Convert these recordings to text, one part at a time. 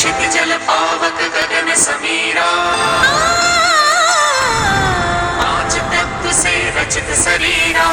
जल पावक गगन समीरा, पांच तत्व से रचित शरीरा।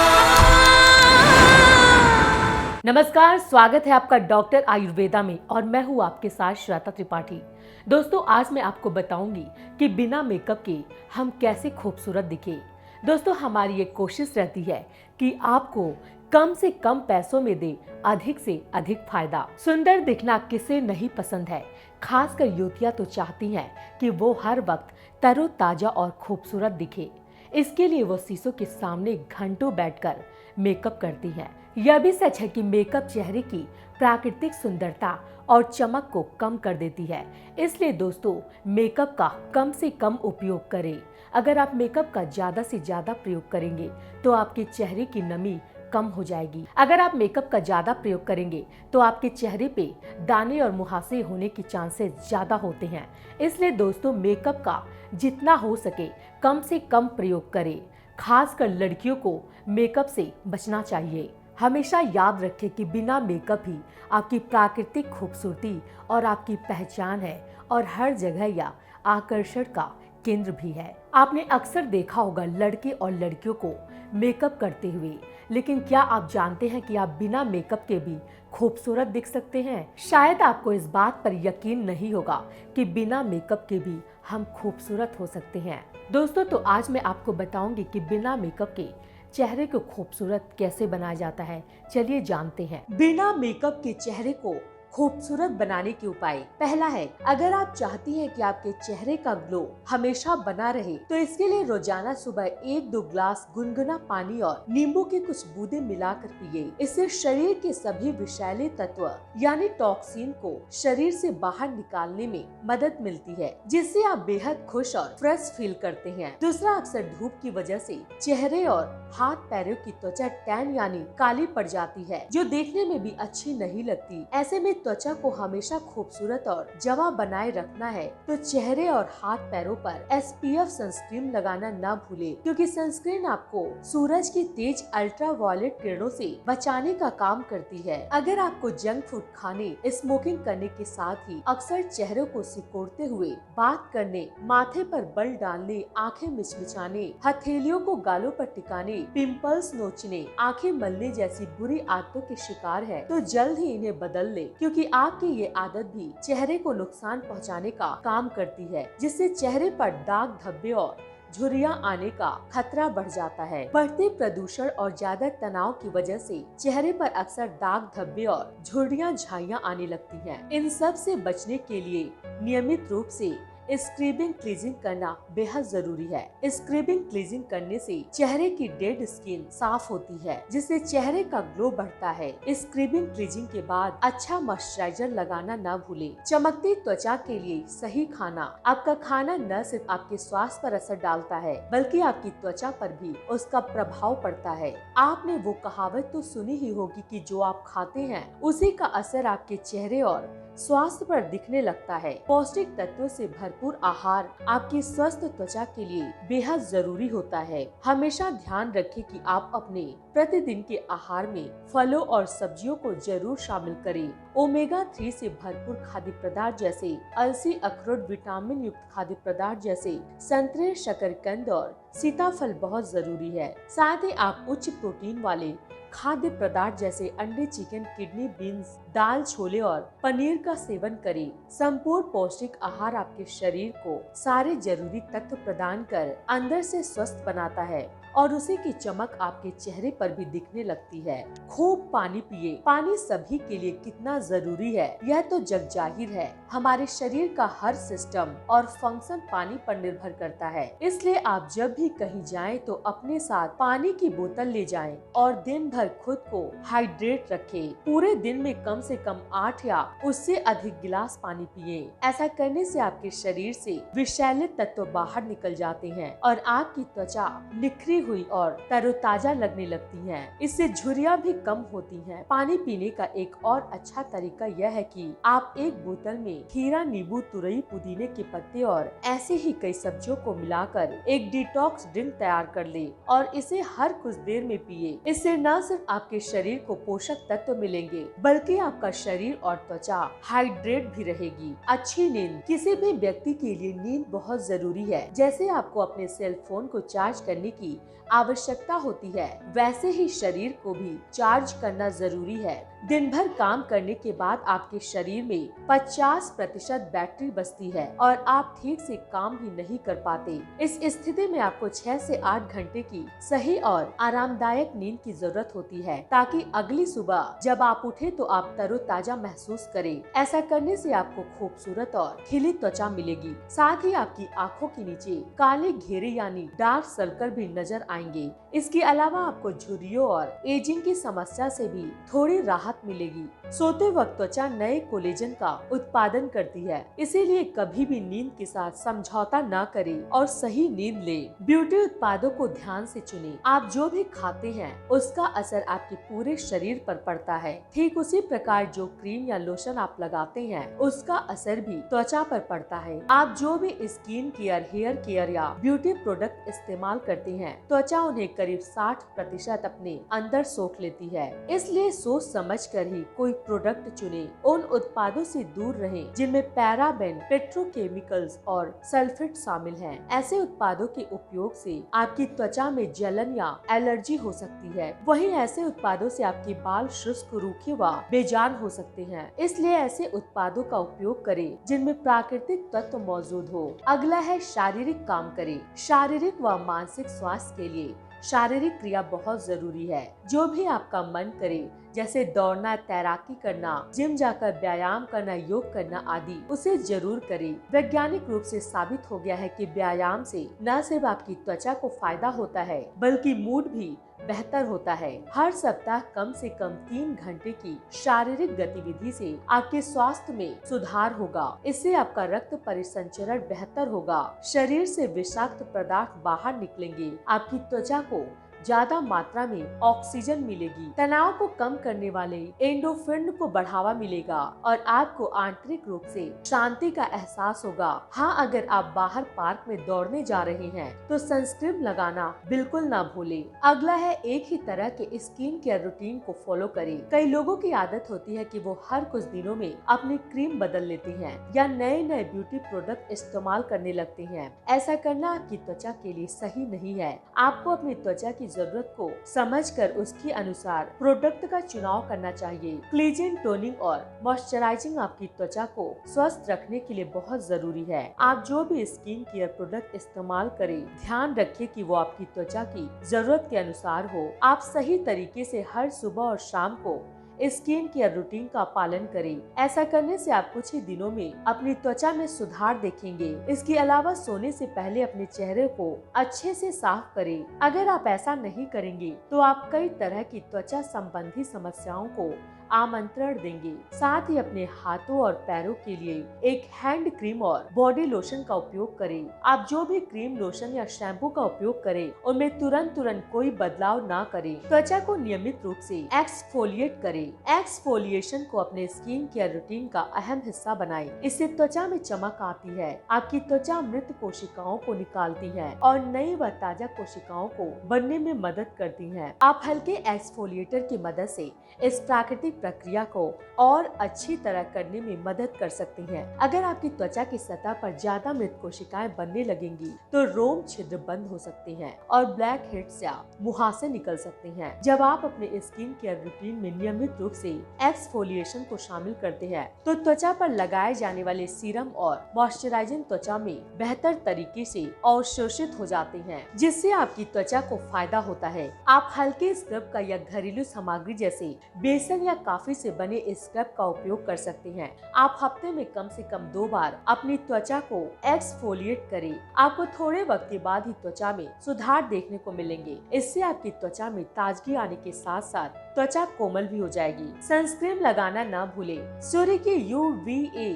नमस्कार, स्वागत है आपका डॉक्टर आयुर्वेदा में और मैं हूँ आपके साथ श्वेता त्रिपाठी। दोस्तों, आज मैं आपको बताऊंगी कि बिना मेकअप के हम कैसे खूबसूरत दिखे। दोस्तों, हमारी एक कोशिश रहती है कि आपको कम से कम पैसों में दे अधिक से अधिक फायदा। सुंदर दिखना किसे नहीं पसंद है, खासकर युवतियां तो चाहती हैं कि वो हर वक्त तरोताजा और खूबसूरत दिखे। इसके लिए वो शीशों के सामने घंटों बैठकर मेकअप करती हैं। यह भी सच है कि मेकअप चेहरे की प्राकृतिक सुंदरता और चमक को कम कर देती है। इसलिए दोस्तों, मेकअप का कम से कम उपयोग करें। अगर आप मेकअप का ज्यादा से ज्यादा प्रयोग करेंगे तो आपके चेहरे की नमी कम हो जाएगी। अगर आप मेकअप का ज्यादा प्रयोग करेंगे तो आपके चेहरे पे दाने और मुहासे होने के चांसेस ज्यादा होते हैं। इसलिए दोस्तों, मेकअप का जितना हो सके कम से कम प्रयोग करें। खासकर लड़कियों को मेकअप से बचना चाहिए। हमेशा याद रखें कि बिना मेकअप ही आपकी प्राकृतिक खूबसूरती और आपकी पहचान है और हर जगह यह आकर्षण का केंद्र भी है। आपने अक्सर देखा होगा लड़के और लड़कियों को मेकअप करते हुए, लेकिन क्या आप जानते हैं कि आप बिना मेकअप के भी खूबसूरत दिख सकते हैं? शायद आपको इस बात पर यकीन नहीं होगा कि बिना मेकअप के भी हम खूबसूरत हो सकते हैं। दोस्तों, तो आज मैं आपको बताऊंगी कि बिना मेकअप के चेहरे को खूबसूरत कैसे बनाया जाता है। चलिए जानते हैं बिना मेकअप के चेहरे को खूबसूरत बनाने के उपाय। पहला है, अगर आप चाहती हैं कि आपके चेहरे का ग्लो हमेशा बना रहे तो इसके लिए रोजाना सुबह 1-2 ग्लास गुनगुना पानी और नींबू के कुछ बूंदे मिलाकर पिए। इससे शरीर के सभी विषैले तत्व यानी टॉक्सिन को शरीर से बाहर निकालने में मदद मिलती है, जिससे आप बेहद खुश और फ्रेश फील करते हैं। दूसरा, अक्सर धूप की वजह से चेहरे और हाथ पैरों की त्वचा टैन यानी काली पड़ जाती है, जो देखने में भी अच्छी नहीं लगती। ऐसे में त्वचा को हमेशा खूबसूरत और जवा बनाए रखना है तो चेहरे और हाथ पैरों पर SPF सनस्क्रीन लगाना न भूले, क्योंकि सनस्क्रीन आपको सूरज की तेज अल्ट्रावायलेट किरणों से बचाने का काम करती है। अगर आपको जंक फूड खाने, स्मोकिंग करने के साथ ही अक्सर चेहरे को सिकोड़ते हुए बात करने, माथे पर बल डालने, आंखें मिचमिचाने, हथेलियों को गालों पर टिकाने, पिंपल्स नोचने, आंखें मलने जैसी बुरी आदतों के शिकार है तो जल्द ही इन्हें बदल ले, क्योंकि आपकी ये आदत भी चेहरे को नुकसान पहुंचाने का काम करती है, जिससे चेहरे पर दाग धब्बे और झुर्रियां आने का खतरा बढ़ जाता है। बढ़ते प्रदूषण और ज्यादा तनाव की वजह से चेहरे पर अक्सर दाग धब्बे और झुर्रियां झाइयां आने लगती हैं। इन सब से बचने के लिए नियमित रूप से स्क्रबिंग क्लीजिंग करना बेहद जरूरी है। स्क्रबिंग क्लीजिंग करने से चेहरे की डेड स्किन साफ होती है, जिससे चेहरे का ग्लो बढ़ता है। स्क्रबिंग क्लीजिंग के बाद अच्छा मॉइस्चराइजर लगाना न भूलें। चमकती त्वचा के लिए सही खाना। आपका खाना न सिर्फ आपके स्वास्थ्य पर असर डालता है, बल्कि आपकी त्वचा पर भी उसका प्रभाव पड़ता है। आपने वो कहावत तो सुनी ही होगी कि जो आप खाते हैं उसी का असर आपके चेहरे और स्वास्थ्य पर दिखने लगता है। पौष्टिक तत्वों से भरपूर आहार आपकी स्वस्थ त्वचा के लिए बेहद जरूरी होता है। हमेशा ध्यान रखें कि आप अपने प्रतिदिन के आहार में फलों और सब्जियों को जरूर शामिल करें। ओमेगा 3 से भरपूर खाद्य पदार्थ जैसे अलसी, अखरोट, विटामिन युक्त खाद्य पदार्थ जैसे संतरे, शकरकंद और सीताफल बहुत जरूरी है। साथ ही आप उच्च प्रोटीन वाले खाद्य पदार्थ जैसे अंडे, चिकन, किडनी, बीन्स, दाल, छोले और पनीर का सेवन करें। संपूर्ण पौष्टिक आहार आपके शरीर को सारे जरूरी तत्व प्रदान कर अंदर से स्वस्थ बनाता है और उसी की चमक आपके चेहरे पर भी दिखने लगती है। खूब पानी पिए। पानी सभी के लिए कितना जरूरी है यह तो जग जाहिर है। हमारे शरीर का हर सिस्टम और फंक्शन पानी पर निर्भर करता है। इसलिए आप जब भी कहीं जाएं तो अपने साथ पानी की बोतल ले जाएं और दिन भर खुद को हाइड्रेट रखें। पूरे दिन में कम से कम 8 या उससे अधिक गिलास पानी पिए। ऐसा करने से आपके शरीर से विषैले तत्व बाहर निकल जाते हैं और आपकी त्वचा निखरी हुई और तरोताजा लगने लगती हैं। इससे झुर्रियां भी कम होती हैं। पानी पीने का एक और अच्छा तरीका यह है कि आप एक बोतल में खीरा, नींबू, तुरई, पुदीने के पत्ते और ऐसे ही कई सब्जियों को मिलाकर एक डिटॉक्स ड्रिंक तैयार कर ले और इसे हर कुछ देर में पिए। इससे न सिर्फ आपके शरीर को पोषक तत्व मिलेंगे बल्कि आपका शरीर और त्वचा हाइड्रेट भी रहेगी। अच्छी नींद, किसी भी व्यक्ति के लिए नींद बहुत जरूरी है। जैसे आपको अपने सेल फोन को चार्ज करने की आवश्यकता होती है, वैसे ही शरीर को भी चार्ज करना जरूरी है। दिन भर काम करने के बाद आपके शरीर में 50% बैटरी बचती है और आप ठीक से काम भी नहीं कर पाते। इस स्थिति में आपको 6 से 8 घंटे की सही और आरामदायक नींद की जरूरत होती है, ताकि अगली सुबह जब आप उठे तो आप तरोताजा महसूस करें। ऐसा करने से आपको खूबसूरत और खिली त्वचा मिलेगी। साथ ही आपकी आंखों के नीचे काले घेरे यानी डार्क सर्कल भी नजर आएंगे। इसके अलावा आपको झुर्रियों और एजिंग की समस्या से भी थोड़ी राहत मिलेगी। सोते वक्त त्वचा नए कोलेजन का उत्पादन करती है, इसीलिए कभी भी नींद के साथ समझौता न करें और सही नींद लें। ब्यूटी उत्पादों को ध्यान से चुनें। आप जो भी खाते हैं उसका असर आपके पूरे शरीर पर पड़ता है। ठीक उसी प्रकार जो क्रीम या लोशन आप लगाते हैं उसका असर भी त्वचा पर पड़ता है। आप जो भी स्किन केयर, हेयर केयर या ब्यूटी प्रोडक्ट इस्तेमाल करते हैं, त्वचा उन्हें करीब 60% अपने अंदर सोख लेती है। इसलिए सोच समझ कर ही कोई प्रोडक्ट चुने। उन उत्पादों से दूर रहें जिनमें पैराबेन, पेट्रोकेमिकल्स और सल्फेट शामिल हैं। ऐसे उत्पादों के उपयोग से आपकी त्वचा में जलन या एलर्जी हो सकती है। वहीं ऐसे उत्पादों से आपके बाल शुष्क, रूखे व बेजान हो सकते हैं। इसलिए ऐसे उत्पादों का उपयोग करें जिनमें प्राकृतिक तत्व मौजूद हो। अगला है शारीरिक काम करें। शारीरिक व मानसिक स्वास्थ्य के लिए शारीरिक क्रिया बहुत जरूरी है। जो भी आपका मन करे, जैसे दौड़ना, तैराकी करना, जिम जाकर व्यायाम करना, योग करना आदि, उसे जरूर करें। वैज्ञानिक रूप से साबित हो गया है कि व्यायाम से न सिर्फ आपकी त्वचा को फायदा होता है बल्कि मूड भी बेहतर होता है। हर सप्ताह कम से कम 3 घंटे की शारीरिक गतिविधि से आपके स्वास्थ्य में सुधार होगा। इससे आपका रक्त परिसंचरण बेहतर होगा, शरीर से विषाक्त पदार्थ बाहर निकलेंगे, आपकी त्वचा को ज्यादा मात्रा में ऑक्सीजन मिलेगी, तनाव को कम करने वाले एंडोर्फिन को बढ़ावा मिलेगा और आपको आंतरिक रूप से शांति का एहसास होगा। हाँ, अगर आप बाहर पार्क में दौड़ने जा रहे हैं तो सनस्क्रीन लगाना बिल्कुल ना भूलें। अगला है एक ही तरह के स्किन केयर रूटीन को फॉलो करें। कई लोगों की आदत होती है कि वो हर कुछ दिनों में अपनी क्रीम बदल लेते हैं या नए नए ब्यूटी प्रोडक्ट इस्तेमाल करने लगते हैं। ऐसा करना आपकी त्वचा के लिए सही नहीं है। आपको अपनी त्वचा की जरूरत को समझकर उसके अनुसार प्रोडक्ट का चुनाव करना चाहिए। क्लींजिंग, टोनिंग और मॉइस्चराइजिंग आपकी त्वचा को स्वस्थ रखने के लिए बहुत जरूरी है। आप जो भी स्किन केयर प्रोडक्ट इस्तेमाल करें, ध्यान रखिए कि वो आपकी त्वचा की जरूरत के अनुसार हो। आप सही तरीके से हर सुबह और शाम को स्किन केयर रूटीन का पालन करें। ऐसा करने से आप कुछ ही दिनों में अपनी त्वचा में सुधार देखेंगे। इसके अलावा सोने से पहले अपने चेहरे को अच्छे से साफ करें। अगर आप ऐसा नहीं करेंगे तो आप कई तरह की त्वचा संबंधी समस्याओं को आमंत्रण देंगे। साथ ही अपने हाथों और पैरों के लिए एक हैंड क्रीम और बॉडी लोशन का उपयोग करें। आप जो भी क्रीम, लोशन या शैम्पू का उपयोग करें, उनमें तुरंत कोई बदलाव ना करें। त्वचा को नियमित रूप से एक्सफोलिएट करें। एक्सफोलिएशन को अपने स्किन केयर रूटीन का अहम हिस्सा बनाएं। इससे त्वचा में चमक आती है, आपकी त्वचा मृत कोशिकाओं को निकालती है और नई व ताजा कोशिकाओं को बनने में मदद करती है। आप हल्के एक्सफोलिएटर की मदद से इस प्राकृतिक प्रक्रिया को और अच्छी तरह करने में मदद कर सकती हैं। अगर आपकी त्वचा की सतह पर ज्यादा मृत कोशिकाएं बनने लगेंगी तो रोम छिद्र बंद हो सकते हैं और ब्लैक हेड्स या मुहासे निकल सकते हैं। जब आप अपने स्किन केयर रूटीन में नियमित रूप से एक्सफोलिएशन को शामिल करते हैं तो त्वचा पर लगाए जाने वाले सीरम और मॉइस्चराइजिंग त्वचा में बेहतर तरीके से अवशोषित हो जाते हैं, जिससे आपकी त्वचा को फायदा होता है। आप हल्के स्क्रब का या घरेलू सामग्री जैसे बेसन या कॉफी से बने स्क्रब का उपयोग कर सकते हैं। आप हफ्ते में कम से कम 2 बार अपनी त्वचा को एक्सफोलिएट करें। आपको थोड़े वक्त के बाद ही त्वचा में सुधार देखने को मिलेंगे। इससे आपकी त्वचा में ताजगी आने के साथ साथ त्वचा कोमल भी हो जाएगी। सनस्क्रीन लगाना ना भूलें। सूर्य की UVA,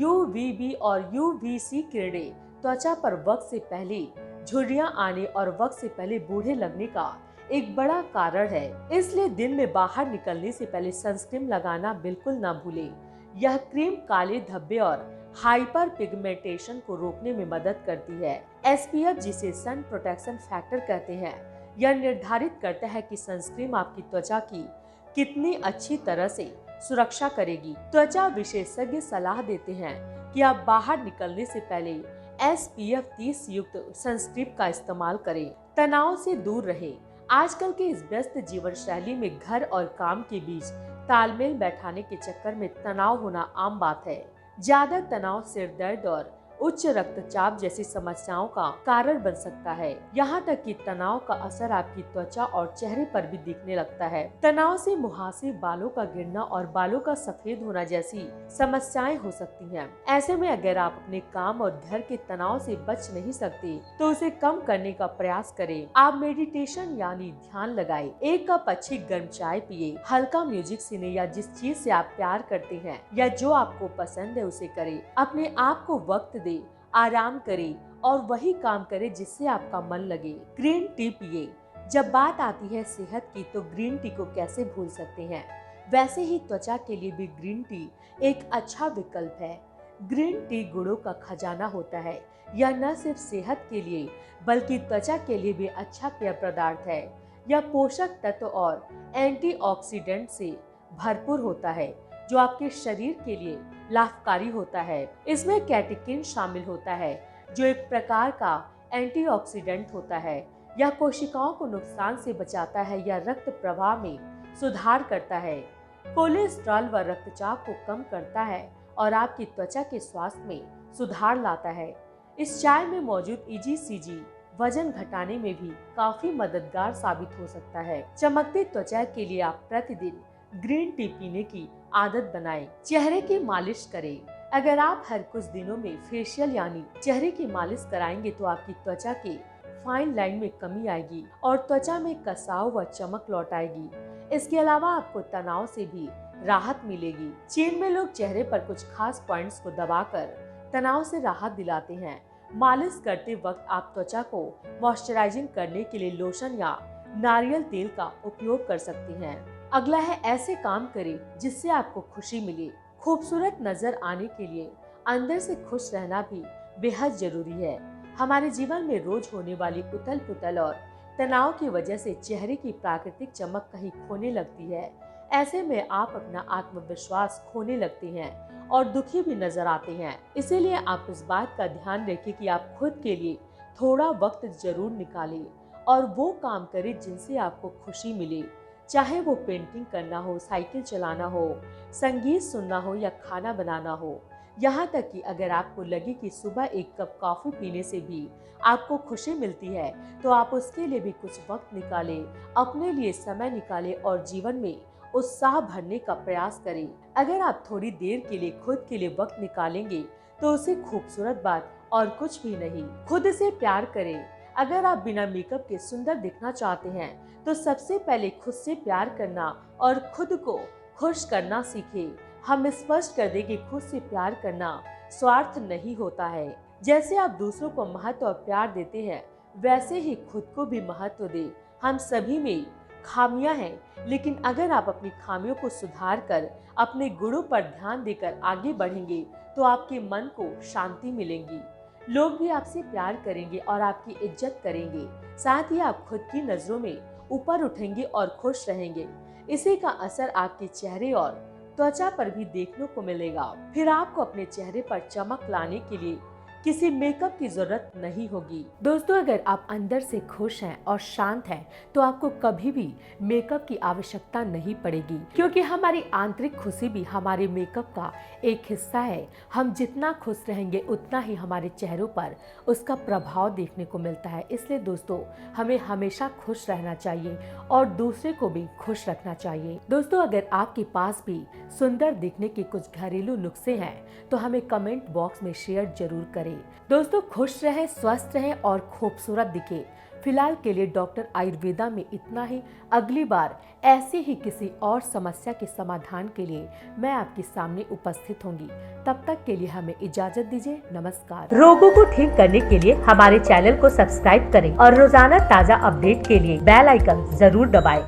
UVB और UVC किरणें त्वचा पर वक्त से पहले झुर्रियां आने और वक्त से पहले बूढ़े लगने का एक बड़ा कारण है। इसलिए दिन में बाहर निकलने से पहले सनस्क्रीन लगाना बिल्कुल ना भूलें। यह क्रीम काले धब्बे और हाइपर पिगमेंटेशन को रोकने में मदद करती है। SPF, जिसे सन प्रोटेक्शन फैक्टर कहते हैं, यह निर्धारित करता है कि सनस्क्रीन आपकी त्वचा की कितनी अच्छी तरह से सुरक्षा करेगी। त्वचा विशेषज्ञ सलाह देते हैं कि आप बाहर निकलने से पहले SPF 30 युक्त सनस्क्रीन का इस्तेमाल करें। तनाव से दूर रहें। आजकल के इस व्यस्त जीवन शैली में घर और काम के बीच तालमेल बैठाने के चक्कर में तनाव होना आम बात है। ज्यादा तनाव सिर दर्द और उच्च रक्तचाप जैसी समस्याओं का कारण बन सकता है। यहाँ तक कि तनाव का असर आपकी त्वचा और चेहरे पर भी दिखने लगता है। तनाव से मुहासे, बालों का गिरना और बालों का सफेद होना जैसी समस्याएं हो सकती हैं। ऐसे में अगर आप अपने काम और घर के तनाव से बच नहीं सकते तो उसे कम करने का प्रयास करें। आप मेडिटेशन यानी ध्यान लगाएं, 1 कप अच्छी गर्म चाय पिए, हल्का म्यूजिक सुने या जिस चीज से आप प्यार करते हैं या जो आपको पसंद है उसे करें। अपने आप को वक्त दे, आराम करें और वही काम करें जिससे आपका मन लगे। ग्रीन टी पिए। जब बात आती है सेहत की तो ग्रीन टी को कैसे भूल सकते हैं। वैसे ही त्वचा के लिए भी ग्रीन टी एक अच्छा विकल्प है। ग्रीन टी गुणों का खजाना होता है। यह न सिर्फ सेहत के लिए बल्कि त्वचा के लिए भी अच्छा पेय पदार्थ है। यह पोषक तत्व और एंटीऑक्सीडेंट से भरपूर होता है जो आपके शरीर के लिए लाभकारी होता है। इसमें कैटेकिन शामिल होता है जो एक प्रकार का एंटीऑक्सीडेंट होता है। यह कोशिकाओं को नुकसान से बचाता है या रक्त प्रवाह में सुधार करता है, कोलेस्ट्रॉल व रक्तचाप को कम करता है और आपकी त्वचा के स्वास्थ्य में सुधार लाता है। इस चाय में मौजूद EGCG वजन घटाने में भी काफी मददगार साबित हो सकता है। चमकती त्वचा के लिए आप प्रतिदिन ग्रीन टी पीने की आदत बनाएं। चेहरे की मालिश करें। अगर आप हर कुछ दिनों में फेशियल यानी चेहरे की मालिश कराएंगे तो आपकी त्वचा के फाइन लाइन में कमी आएगी और त्वचा में कसाव व चमक लौट आएगी। इसके अलावा आपको तनाव से भी राहत मिलेगी। चीन में लोग चेहरे पर कुछ खास पॉइंट्स को दबाकर तनाव से राहत दिलाते हैं। मालिश करते वक्त आप त्वचा को मॉइस्चराइजिंग करने के लिए लोशन या नारियल तेल का उपयोग कर सकती हैं। अगला है ऐसे काम करें जिससे आपको खुशी मिले। खूबसूरत नजर आने के लिए अंदर से खुश रहना भी बेहद जरूरी है। हमारे जीवन में रोज होने वाली उथल पुथल और तनाव की वजह से चेहरे की प्राकृतिक चमक कहीं खोने लगती है। ऐसे में आप अपना आत्मविश्वास खोने लगते हैं और दुखी भी नजर आते हैं। इसीलिए आप इस बात का ध्यान रखें कि आप खुद के लिए थोड़ा वक्त जरूर निकालें और वो काम करें जिनसे आपको खुशी मिले। चाहे वो पेंटिंग करना हो, साइकिल चलाना हो, संगीत सुनना हो या खाना बनाना हो। यहाँ तक कि अगर आपको लगे कि सुबह 1 कप कॉफी पीने से भी आपको खुशी मिलती है तो आप उसके लिए भी कुछ वक्त निकालें, अपने लिए समय निकालें और जीवन में उत्साह भरने का प्रयास करें। अगर आप थोड़ी देर के लिए खुद के लिए वक्त निकालेंगे तो उसे खूबसूरत बात और कुछ भी नहीं। खुद से प्यार करें। अगर आप बिना मेकअप के सुंदर दिखना चाहते हैं तो सबसे पहले खुद से प्यार करना और खुद को खुश करना सीखें। हम स्पष्ट कर दें कि खुद से प्यार करना स्वार्थ नहीं होता है। जैसे आप दूसरों को महत्व और प्यार देते हैं वैसे ही खुद को भी महत्व दें। हम सभी में खामियां हैं, लेकिन अगर आप अपनी खामियों को सुधार कर अपने गुणों पर ध्यान देकर आगे बढ़ेंगे तो आपके मन को शांति मिलेगी। लोग भी आपसे प्यार करेंगे और आपकी इज्जत करेंगे। साथ ही आप खुद की नजरों में ऊपर उठेंगे और खुश रहेंगे। इसी का असर आपके चेहरे और त्वचा पर भी देखने को मिलेगा। फिर आपको अपने चेहरे पर चमक लाने के लिए किसी मेकअप की जरूरत नहीं होगी। दोस्तों, अगर आप अंदर से खुश हैं और शांत हैं तो आपको कभी भी मेकअप की आवश्यकता नहीं पड़ेगी, क्योंकि हमारी आंतरिक खुशी भी हमारे मेकअप का एक हिस्सा है। हम जितना खुश रहेंगे उतना ही हमारे चेहरों पर उसका प्रभाव देखने को मिलता है। इसलिए दोस्तों, हमें हमेशा खुश रहना चाहिए और दूसरे को भी खुश रखना चाहिए। दोस्तों, अगर आपके पास भी सुंदर दिखने के कुछ घरेलू नुस्खे हैं तो हमें कमेंट बॉक्स में शेयर जरूर करें। रहे। दोस्तों खुश रहें, स्वस्थ रहें और खूबसूरत दिखे। फिलहाल के लिए डॉक्टर आयुर्वेदा में इतना ही। अगली बार ऐसे ही किसी और समस्या के समाधान के लिए मैं आपके सामने उपस्थित होंगी। तब तक के लिए हमें इजाजत दीजिए। नमस्कार। रोगों को ठीक करने के लिए हमारे चैनल को सब्सक्राइब करें और रोजाना ताजा अपडेट के लिए बेल आइकन जरूर दबाएं।